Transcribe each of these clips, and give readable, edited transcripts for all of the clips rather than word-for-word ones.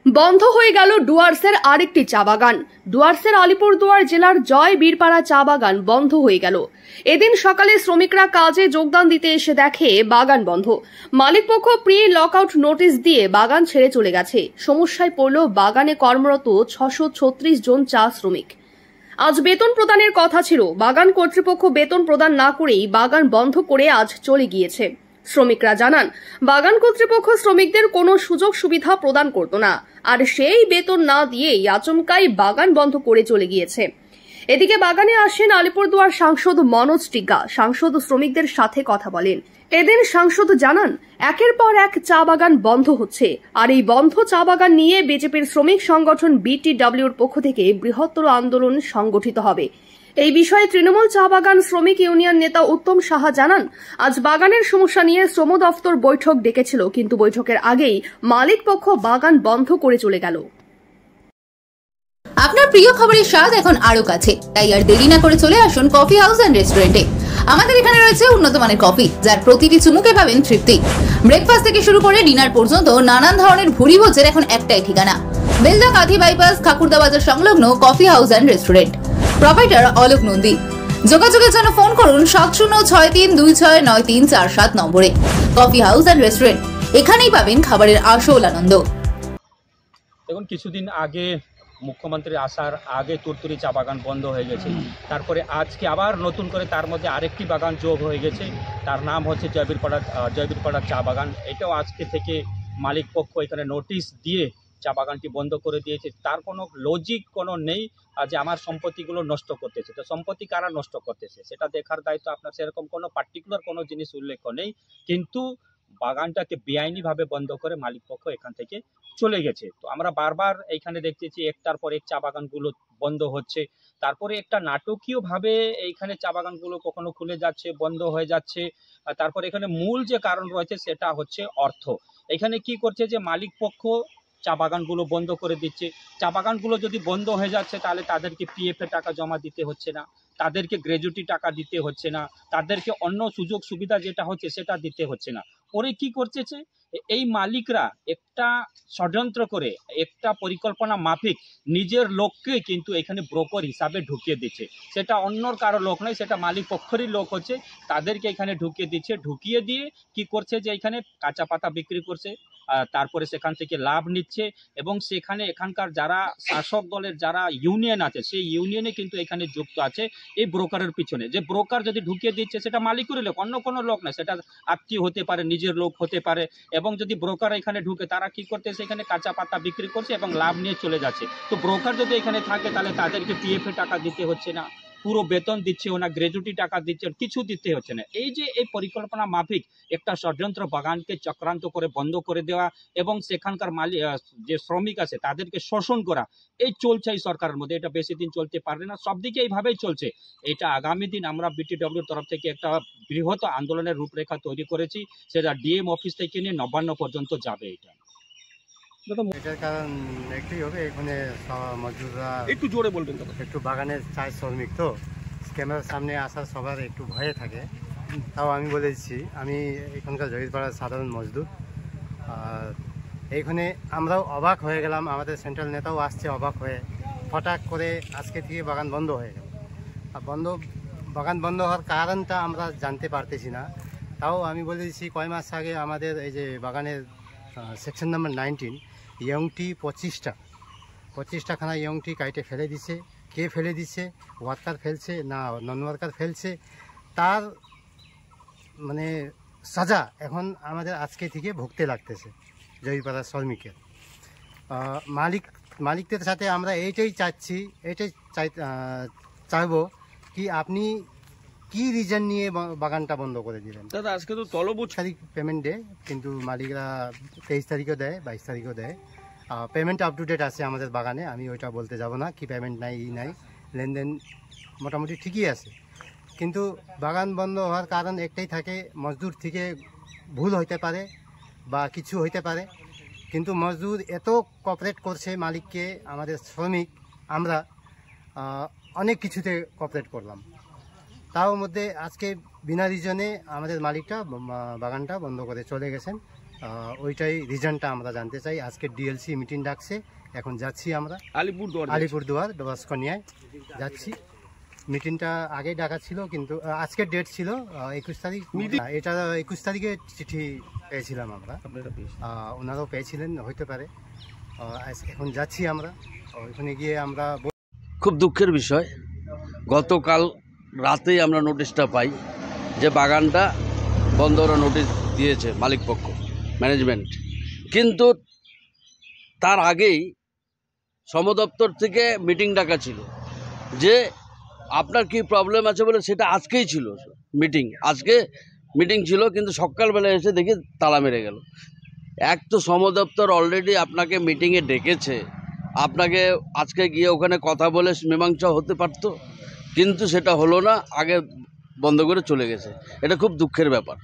বন্ধ হয়ে গেল ডুয়ার্সের আরেকটি চা বাগান। ডুয়ার্সের আলিপুরদুয়ার জেলার জয় বীরপাড়া চা বাগান বন্ধ হয়ে গেল। এদিন সকালে শ্রমিকরা কাজে যোগদান দিতে এসে দেখে বাগান বন্ধ। মালিকপক্ষ প্রি লকআউট নোটিশ দিয়ে বাগান ছেড়ে চলে গেছে। সমস্যায় পড়ল বাগানে কর্মরত 636 জন চা শ্রমিক। আজ বেতন প্রদানের কথা ছিল, বাগান কর্তৃপক্ষ বেতন প্রদান না করেই বাগান বন্ধ করে আজ চলে গিয়েছে। শ্রমিকরা জানান, বাগান কর্তৃপক্ষ শ্রমিকদের কোনো সুযোগ সুবিধা প্রদান করত না, আর সেই বেতন না দিয়েই আচমকাই বাগান বন্ধ করে চলে গিয়েছে। এদিকে বাগানে আসেন আলিপুরদুয়ার সাংসদ মনোজ টিগ্গা। সাংসদ শ্রমিকদের সাথে কথা বলেন। এদিন সাংসদ জানান, একের পর এক চা বাগান বন্ধ হচ্ছে, আর এই বন্ধ চা বাগান নিয়ে বিজেপির শ্রমিক সংগঠন বিটিডব্লিউর পক্ষ থেকে বৃহত্তর আন্দোলন সংগঠিত হবে। এই বিষয়ে তৃণমূল চা বাগান শ্রমিক ইউনিয়ন নেতা উত্তম সাহা জানান, আজ বাগানের সমস্যা নিয়ে শ্রম দফতর বৈঠক ডেকেছিল, কিন্তু বৈঠকের আগেই মালিক পক্ষ বাগান বন্ধ করে চলে গেল। আপনার প্রিয় খাবারের স্বাদ এখন আরো কাছে, তাই আর দেরি না করে চলে আসুন কফি হাউস এন্ড রেস্টুরেন্টে। আমাদের এখানে রয়েছে উন্নত মানের কফি, যার প্রতিটি চুমুকে পাবেন তৃপ্তি। ব্রেকফাস্ট থেকে শুরু করে ডিনার পর্যন্ত নানান ধরনের ভুরি ভোজের এখন একটাই ঠিকানা, বেলদা কাঁথি বাইপাস খাকুরদা বাজার সংলগ্ন coffee house and restaurant. Proprietor Alok Nandi. যোগাযোগের জন্য ফোন করুন 7063269347 নম্বরে। কফি হাউস এন্ড রেস্টুরেন্ট, এখানেই পাবেন খাবারের আসল আনন্দ। দেখুন, কিছুদিন আগে মুখ্যমন্ত্রী আসার আগে তুরতুরি চা বাগান বন্ধ হয়ে গেছে। তারপরে আজকে আবার নতুন করে তার মধ্যে আরেকটি বাগান যোগ হয়ে গেছে, তার নাম হচ্ছে জয়বীরপাড়া চা বাগান। এটাও আজকে থেকে মালিক পক্ষ এখানে নোটিশ দিয়ে চা বাগানটি বন্ধ করে দিয়েছে। তার কোনো লজিক কোনো নেই যে আমার সম্পত্তিগুলো নষ্ট করতেছে। তো সম্পত্তি কারা নষ্ট করতেছে সেটা দেখার দায়িত্ব আপনার, সেরকম কোনো পার্টিকুলার কোনো জিনিস উল্লেখ নেই, কিন্তু বাগানটাকে বেআইনিভাবে বন্ধ করে মালিক পক্ষ এখান থেকে চলে গেছে। তো আমরা বারবার এইখানে দেখতেছি একটার পর এক চা বাগানগুলো বন্ধ হচ্ছে, তারপরে একটা নাটকীয়ভাবে এইখানে চা বাগানগুলো কখনো খুলে যাচ্ছে, বন্ধ হয়ে যাচ্ছে। তারপরে এখানে মূল যে কারণ রয়েছে সেটা হচ্ছে অর্থ। এখানে কি করছে যে মালিক পক্ষ চা বাগানগুলো বন্ধ করে দিচ্ছে। চা বাগানগুলো যদি বন্ধ হয়ে যাচ্ছে তাহলে তাদেরকে পিএফ এ টাকা জমা দিতে হচ্ছে না, তাদেরকে গ্র্যাজুইটি টাকা দিতে হচ্ছে না, তাদেরকে অন্য সুযোগ সুবিধা যেটা হচ্ছে সেটা দিতে হচ্ছে না। পরে কি করতেছে এই মালিকরা, একটা ষড়যন্ত্র করে একটা পরিকল্পনা মাফিক নিজের লোককে কিন্তু এখানে ব্রোকার হিসাবে ঢুকিয়ে দিচ্ছে। সেটা অন্যর কারো লোক নয়, সেটা মালিক পক্ষেরই লোক হচ্ছে, তাদেরকে এখানে ঢুকিয়ে দিচ্ছে। ঢুকিয়ে দিয়ে কি করছে যে এখানে কাঁচা পাতা বিক্রি করছে, তারপরে সেখান থেকে লাভ নিচ্ছে, এবং সেখানে এখানকার যারা শাসক দলের যারা ইউনিয়ন আছে সেই ইউনিয়নে কিন্তু এখানে যুক্ত আছে এই ব্রোকারের পিছনে। যে ব্রোকার যদি ঢুকিয়ে দিচ্ছে সেটা মালিকেরই লোক, অন্য কোনো লোক না, সেটা আত্মীয় হতে পারে, নিজের লোক হতে পারে। এবং যদি ব্রোকার এখানে ঢুকে, তারা কি করতেছে এখানে কাঁচা পাতা বিক্রি করছে এবং লাভ নিয়ে চলে যাচ্ছে। তো ব্রোকার যদি এখানে থাকে তাহলে তাদেরকে পিএফ এ টাকা দিতে হচ্ছে না, পুরো বেতন দিচ্ছে না, গ্র্যাজুইটি টাকা দিচ্ছে, কিছু দিতে হচ্ছে না। এই যে এই পরিকল্পনা মাফিক একটা ষড়যন্ত্র, বাগানকে চক্রান্ত করে বন্ধ করে দেওয়া এবং সেখানকার মালিক যে শ্রমিক আছে তাদেরকে শোষণ করা, এই চলছে এই সরকারের মধ্যে। এটা বেশি দিন চলতে পারবে না, সব দিকে এইভাবেই চলছে। এটা আগামী দিন আমরা বিটিডব্লিউর তরফ থেকে একটা বৃহৎ আন্দোলনের রূপরেখা তৈরি করেছি, সেটা ডিএম অফিস থেকে নিয়ে নবান্ন পর্যন্ত যাবে। এটার কারণ একটাই হবে, এখানে মজদুররা একটু জোরে বলবেন, একটু বাগানের চায় শ্রমিক, তো ক্যামেরার সামনে আসার সবার একটু ভয়ে থাকে। তাও আমি বলেছি, আমি এখানকার জয়ীরপাড়ার সাধারণ মজদুর। আর এইখানে আমরাও অবাক হয়ে গেলাম, আমাদের সেন্ট্রাল নেতাও আসছে অবাক হয়ে, হঠাৎ করে আজকে থেকে বাগান বন্ধ হয়ে গেল। আর বাগান বন্ধ হওয়ার কারণটা আমরা জানতে পারতেছি না। তাও আমি বলেছি, কয় মাস আগে আমাদের এই যে বাগানের সেকশন নাম্বার 19 ইয়ংটি 25টাখানা ইয়ংটি কাইটে ফেলে দিছে। কে ফেলে দিছে, ওয়ার্কার ফেলছে না নন ওয়ার্কার ফেলছে, তার মানে সাজা এখন আমাদের আজকে থেকে ভুগতে লাগতেছে জয়ীরপাড়ার শ্রমিকের। মালিকদের সাথে আমরা এইটাই চাইবো কি আপনি কি রিজন নিয়ে বাগানটা বন্ধ করে দিলেন। দাদা, আজকে তো তলবুজ তারিখ পেমেন্ট দেয়, কিন্তু মালিকরা 23 তারিখও দেয়, 22 তারিখও দেয়। পেমেন্ট আপ টু ডেট আছে আমাদের বাগানে, আমি ওইটা বলতে যাব না কি পেমেন্ট নাই নাই, লেনদেন মোটামুটি ঠিকই আছে। কিন্তু বাগান বন্ধ হওয়ার কারণ একটাই থাকে, মজদুর থেকে ভুল হইতে পারে বা কিছু হইতে পারে, কিন্তু মজদুর এত কোঅপারেট করছে মালিককে, আমাদের শ্রমিক আমরা অনেক কিছুতে কোঅপারেট করলাম, তাও মধ্যে আজকে বিনা রিজনে আমাদের মালিকটা বাগানটা বন্ধ করে চলে গেছেন। ওইটাই রিজনটা আমরা জানতে চাই। আজকে ডিএলসি মিটিং ডাকছে, এখন যাচ্ছি আমরা আলিপুরদুয়ার ডবাসকনিয়ায় যাচ্ছি। মিটিংটা আগেই ডাকা ছিল, কিন্তু আজকের ডেট ছিল 21 তারিখ। এটা 21 তারিখে চিঠি পেয়েছিলাম আমরা, ওনারাও পেয়েছিলেন হইতে পারে। এখন যাচ্ছি আমরা, ওইখানে গিয়ে আমরা। খুব দুঃখের বিষয়, গতকাল রাতেই আমরা নোটিশটা পাই যে বাগানটা বন্ধ করার নোটিশ দিয়েছে মালিক পক্ষ, ম্যানেজমেন্ট। কিন্তু তার আগেই শ্রম দপ্তর থেকে মিটিং ডাকা ছিল যে আপনার কি প্রবলেম আছে বলে, সেটা আজকেই ছিল মিটিং। আজকে মিটিং ছিল, কিন্তু সকালবেলা এসে দেখি তালা মেরে গেল। এক তো শ্রম দপ্তর অলরেডি আপনাকে মিটিংয়ে ডেকেছে, আপনাকে আজকে গিয়ে ওখানে কথা বলে মীমাংসা হতে পারতো, কিন্তু সেটা হলো না, আগে বন্ধ করে চলে গেছে। এটা খুব দুঃখের ব্যাপার।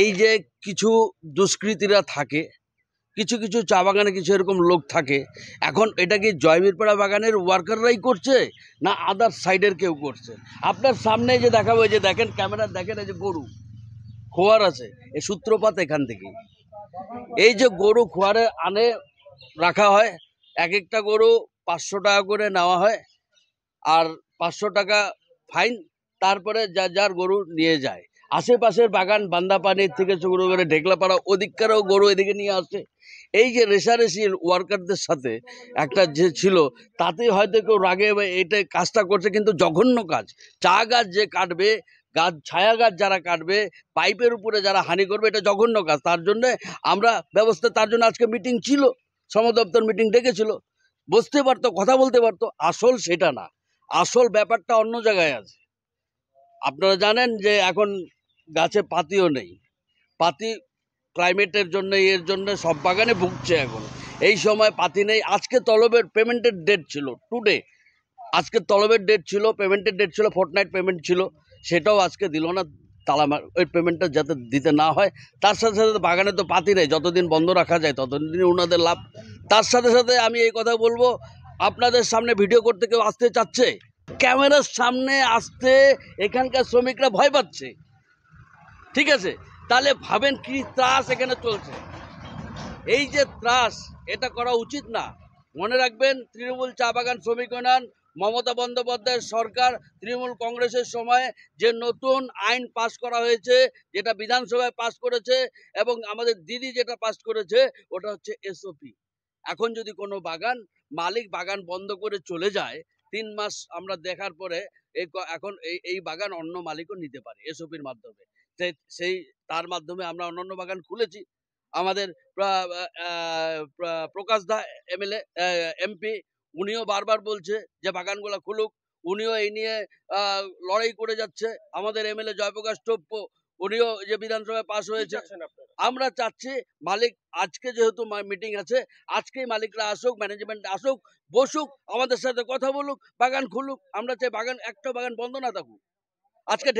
এই যে কিছু দুষ্কৃতীরা থাকে, কিছু কিছু চা বাগানে কিছু এরকম লোক থাকে, এখন এটা কি জয়বীরপাড়া বাগানের ওয়ার্কাররাই করছে না আদার সাইডের কেউ করছে? আপনার সামনে যে দেখাবো, যে দেখেন ক্যামেরা দেখেন, এই যে গরু খোয়ার আছে, এই সূত্রপাত এখান থেকেই। এই যে গরু খোয়ারে আনে রাখা হয়, এক একটা গরু 500 টাকা করে নেওয়া হয়, আর 500 টাকা ফাইন, তারপরে যার গরু নিয়ে যায়। আশেপাশের বাগান বান্দাপানির থেকে শুরু করে ঢেকলাপাড়া ওদিককারও গরু এদিকে নিয়ে আসে। এই যে রেশারেশি ওয়ার্কারদের সাথে একটা যে ছিল, তাতে হয়তো কেউ রাগে এটা কাজটা করছে, কিন্তু জঘন্য কাজ। চা গাছ যে কাটবে, গাছ ছায়া গাছ যারা কাটবে, পাইপের উপরে যারা হানি করবে, এটা জঘন্য কাজ। তার জন্যে আমরা ব্যবস্থা, তার জন্য আজকে মিটিং ছিল, শ্রম দপ্তর মিটিং ডেকেছিল, বসতে পারতো, কথা বলতে পারতো। আসল সেটা না, আসল ব্যাপারটা অন্য জায়গায় আছে। আপনারা জানেন যে এখন গাছে পাতিও নেই, পাতি ক্লাইমেটের জন্য, এর জন্য সব বাগানে ভুগছে এখন। এই সময় পাতি নেই। আজকে তলবের পেমেন্টের ডেট ছিল, টুডে আজকে তলবের ডেট ছিল, পেমেন্টের ডেট ছিল, ফোর্টনাইট পেমেন্ট ছিল, সেটাও আজকে দিল না। তালা ওই পেমেন্টটা যাতে দিতে না হয়, তার সাথে সাথে বাগানে তো পাতি নেই, যতদিন বন্ধ রাখা যায় ততদিন ওনাদের লাভ। তার সাথে সাথে আমি এই কথা বলবো, আপনাদের সামনে ভিডিও করতে কেউ আসতে চাচ্ছে, ক্যামেরার সামনে আসতে এখানকার শ্রমিকরা ভয় পাচ্ছে, ঠিক আছে? তাহলে ভাবেন কি ত্রাস এখানে চলছে। এই যে ত্রাস, এটা করা উচিত না। মনে রাখবেন, তৃণমূল চা বাগান শ্রমিক ইউনিয়ন, মমতা বন্দ্যোপাধ্যায়ের সরকার, তৃণমূল কংগ্রেসের সময় যে নতুন আইন পাস করা হয়েছে, যেটা বিধানসভায় পাস করেছে, এবং আমাদের দিদি যেটা পাস করেছে, ওটা হচ্ছে এসওপি। এখন যদি কোনো বাগান মালিক বাগান বন্ধ করে চলে যায়, 3 মাস আমরা দেখার পরে এখন এই বাগান অন্য মালিকও নিতে পারে এসওপির মাধ্যমে। সেই তার মাধ্যমে আমরা অন্যান্য বাগান খুলেছি। আমাদের প্রকাশ দা এমএলএ এমপি, উনিও বারবার বলছে যে বাগানগুলো খুলুক, উনিও এই নিয়ে লড়াই করে যাচ্ছে। আমাদের এমএলএ জয়প্রকাশ টোপ্প, উনিও যে বিধানসভায় পাশ হয়েছে। আমরা চাচ্ছি মালিক, আজকে যেহেতু মিটিং আছে, আজকেই মালিকরা আসুক, ম্যানেজমেন্ট আসুক, বসুক, আমাদের সাথে কথা বলুক, বাগান খুলুক। আমরা চাই বাগান, একটা বাগান বন্ধ না থাকুক। আজকে